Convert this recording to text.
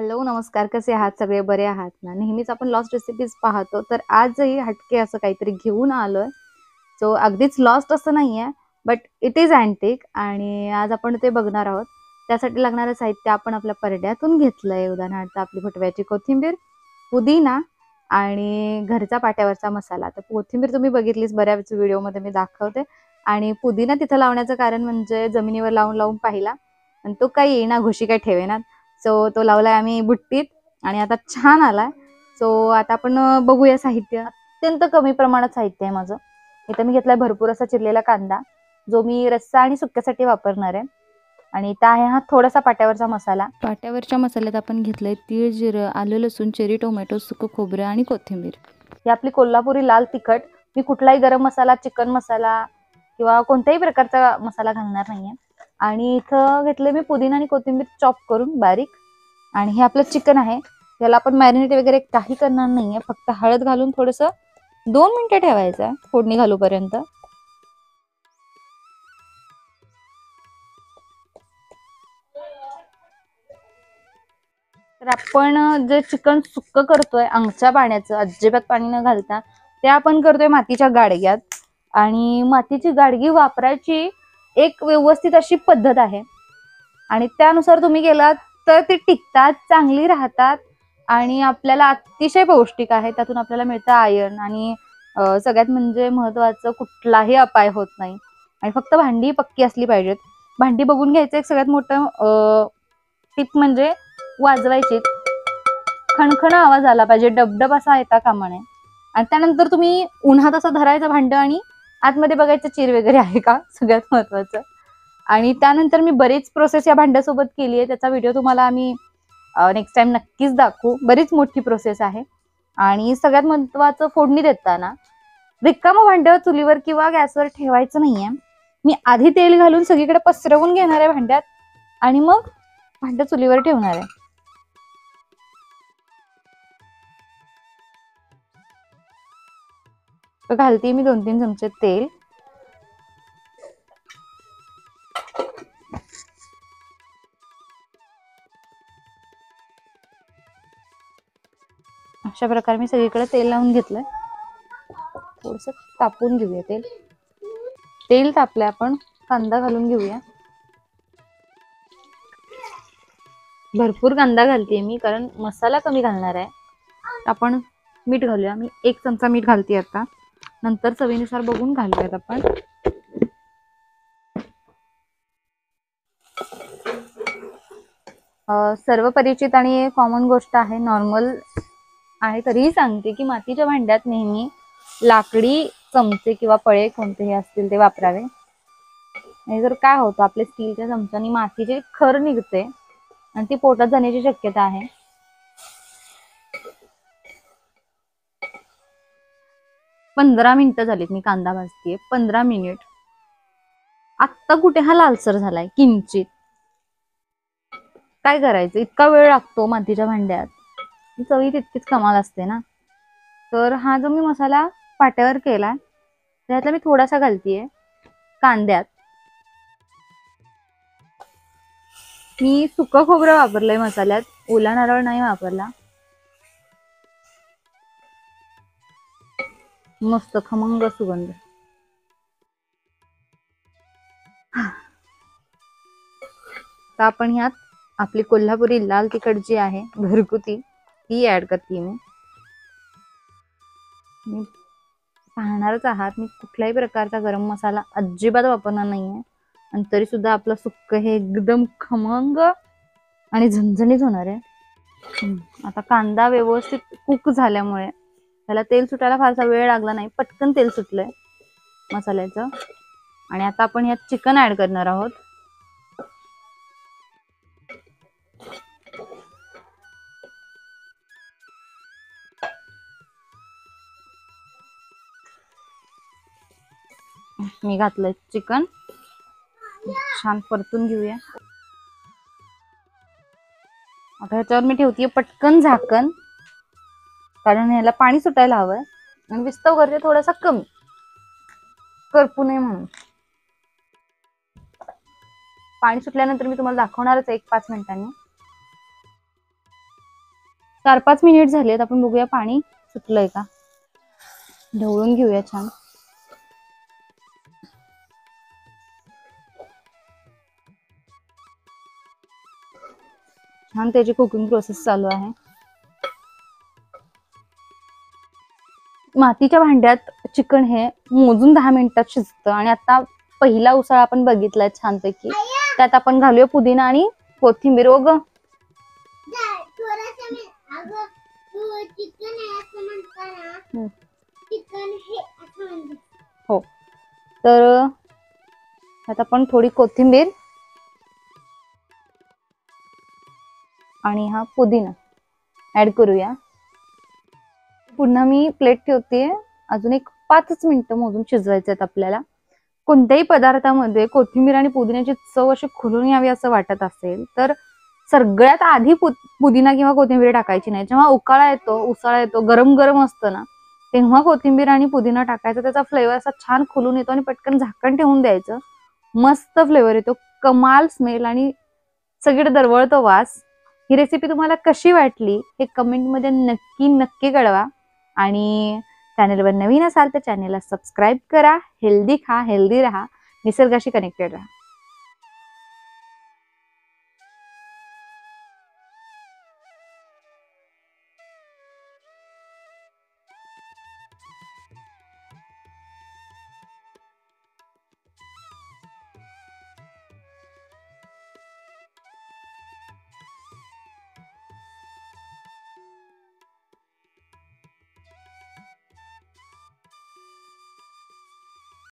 Hello, नमस्कार. कसे आहात सगळे? बरे आहात ना? नेहमीच आपण लॉस्ट रेसिपीज पाहतो, तर आजही हटके असं काहीतरी घेऊन आलोय. सो अगदीच लॉस्ट असं नाहीये, बट इट इज अँटिक आणि आज आपण ते बघणार आहोत. त्यासाठी लागणारं साहित्य आपण आपल्या परड्यातून घेतलंय. उदाहरणार्थ आपली फुटव्याची कोथिंबीर, पुदिना आणि घरचा पाट्यावरचा मसाला. तर कोथिंबीर तुम्ही बघितलीच, बऱ्याच व्हिडिओमध्ये मी दाखवते. आणि पुदिना तिथं लावण्याचं कारण म्हणजे जमिनीवर लावून लावून पाहिला आणि तो काही येईना, घुशी काही ठेवेना. सो तो लावलाय आम्ही बुट्टीत आणि आता छान आलाय. सो आता आपण बघूया साहित्य. अत्यंत कमी प्रमाणात साहित्य आहे माझं. इथं मी घेतलाय भरपूर असा चिरलेला कांदा, जो मी रस्सा आणि सुक्यासाठी वापरणार आहे. आणि इथं आहे हा थोडासा पाट्यावरचा मसाला. पाट्यावरच्या मसाल्यात आपण घेतलंय तीळ, जिरं, आलं, लसूण, चेरी टोमॅटो, सुकं खोबरं आणि कोथिंबीर. ही आपली कोल्हापुरी लाल तिखट. मी कुठलाही गरम मसाला, चिकन मसाला किंवा कोणत्याही प्रकारचा मसाला घालणार नाहीये. आणि इथं घेतले मी पुदिना आणि कोथिंबीर चॉप करून बारीक. आणि हे आपलं चिकन आहे, त्याला आपण मॅरिनेट वगैरे काही करणार नाहीये, फक्त हळद घालून थोडस 2 मिनिटं ठेवायचं आहे फोडणी घालूपर्यंत. तर आपण जे चिकन सुक्क करतोय अंगच्या पाण्याचं, अजिबात पाणी न घालता, ते आपण करतोय मातीच्या गाडग्यात. आणि मातीची गाडगी वापरायची एक व्यवस्थित अशी पद्धत आहे आणि त्यानुसार तुम्ही गेलात तर ती टिकतात, चांगली राहतात आणि आपल्याला अतिशय पौष्टिक आहे. त्यातून आपल्याला मिळतं आयर्न आणि सगळ्यात म्हणजे महत्वाचं, कुठलाही अपाय होत नाही. आणि फक्त भांडी पक्की असली पाहिजेत. भांडी बघून घ्यायचं. एक सगळ्यात मोठं टिप म्हणजे वाजवायची, खणखण आवाज आला पाहिजे, डबडब असा येता कामा नये. आणि त्यानंतर तुम्ही उन्हात असं धरायचं भांड आणि आतमध्ये बघायचं चीर वगैरे आहे का, सगळ्यात महत्वाचं. आणि त्यानंतर मी बरीच प्रोसेस या भांड्यासोबत केली आहे, त्याचा व्हिडिओ तुम्हाला आम्ही नेक्स्ट टाइम नक्कीच दाखवू. बरीच मोठी प्रोसेस आहे. आणि सगळ्यात महत्वाचं, फोडणी देताना रिकामं भांड चुलीवर किंवा गॅसवर ठेवायचं नाहीये. मी आधी तेल घालून सगळीकडे पसरवून घेणार आहे भांड्यात आणि मग भांड चुलीवर ठेवणार आहे. घालते मी 2-3 चमचे तेल. अशा प्रकारे मी सगळीकडे तेल लावून घेतलंय. थोडस तापून घेऊया तेल. तेल तापले, आपण कांदा घालून घेऊया. भरपूर कांदा घालते मी, कारण मसाला कमी घालणार आहे. आपण मीठ घालूया. मी 1 चमचा मीठ घालते आता, नंतर चवीनुसार बघून घालूयात आपण. सर्व परिचित आणि कॉमन गोष्ट आहे, नॉर्मल आहे तरीही सांगते की मातीच्या भांड्यात नेहमी लाकडी चमचे किंवा पळे कोणतेही असतील ते वापरावे. आणि जर काय होतं, आपल्या स्टीलच्या चमच्यानी मातीची खर निघते आणि ती पोटात जाण्याची शक्यता आहे. पंधरा मिनिटं झालीत मी कांदा भाजतीये. 15 मिनिट. आत्ता कुठे हा लालसर झालाय किंचित. काय करायचं, इतका वेळ लागतो मातीच्या भांड्यात, चवी तितकीच कमाल असते ना. तर हा जो मी मसाला पाट्यावर केलाय, त्यातला मी थोडासा घालतीये कांद्यात. मी सुकं खोबरं वापरलंय मसाल्यात, ओला नारळ नाही वापरला. मस्त खमंग सुगंध. तर आपण ह्यात आपली कोल्हापुरी लाल तिखट जी आहे घरगुती, ती ऍड करते मी. पाहणारच आहात, मी कुठल्याही प्रकारचा गरम मसाला अजिबात वापरणार नाहीये. आणि तरी सुद्धा आपलं सुक्क हे एकदम खमंग आणि झणझणीत होणार आहे. आता कांदा व्यवस्थित कुक झाल्यामुळे त्याला तेल सुटायला फारसा वेळ लागला नाही, पटकन तेल सुटलंय मसाल्याचं. आणि आता आपण यात चिकन ऍड करणार आहोत. मी घातलंय चिकन, छान परतून घेऊया. आता ह्याच्यावर मी ठेवतीये पटकन झाकण, कारण ह्याला पाणी सुटायला हवंय आणि विस्तव करते थोडासा कमी, करपू नये म्हणून. पाणी सुटल्यानंतर मी तुम्हाला दाखवणारच 1-5 मिनिटांनी. 4-5 मिनिट झालेत. आपण बघूया पाणी सुटलंय का. ढवळून घेऊया छान. छान त्याची कुकिंग प्रोसेस चालू आहे. मातीच्या भांड्यात चिकन हे मोजून 10 मिनिटात शिजतं. आणि आता पहिला उसळ आपण बघितलाय छानपैकी. त्यात आपण घालूया पुदिना आणि कोथिंबीर. हो, तर आता आपण थोडी कोथिंबीर आणि हा पुदिना ऍड करूया. पुन्हा मी प्लेट ठेवते. अजून एक 5 मिनिटं मोजून शिजवायचे आहेत आपल्याला. कोणत्याही पदार्थामध्ये कोथिंबीर आणि पुदिन्याची चव अशी खुलून यावी असं वाटत असेल तर सगळ्यात आधी पुदिना किंवा कोथिंबीर टाकायची नाही. जेव्हा उकाळा येतो, उसळा येतो, गरम गरम असतं ना, तेव्हा कोथिंबीर आणि पुदिना टाकायचा. त्याचा फ्लेवर असा छान खुलून येतो आणि पटकन झाकण ठेवून द्यायचं. मस्त फ्लेवर येतो, कमाल स्मेल आणि सगळीकडे दरवळतो वास. ही रेसिपी तुम्हाला कशी वाटली हे कमेंटमध्ये नक्की नक्की कळवा. आणि चॅनलवर नवीन असाल तर चॅनलला सबस्क्राईब करा. हेल्दी खा, हेल्दी राहा, निसर्गाशी कनेक्टेड राहा.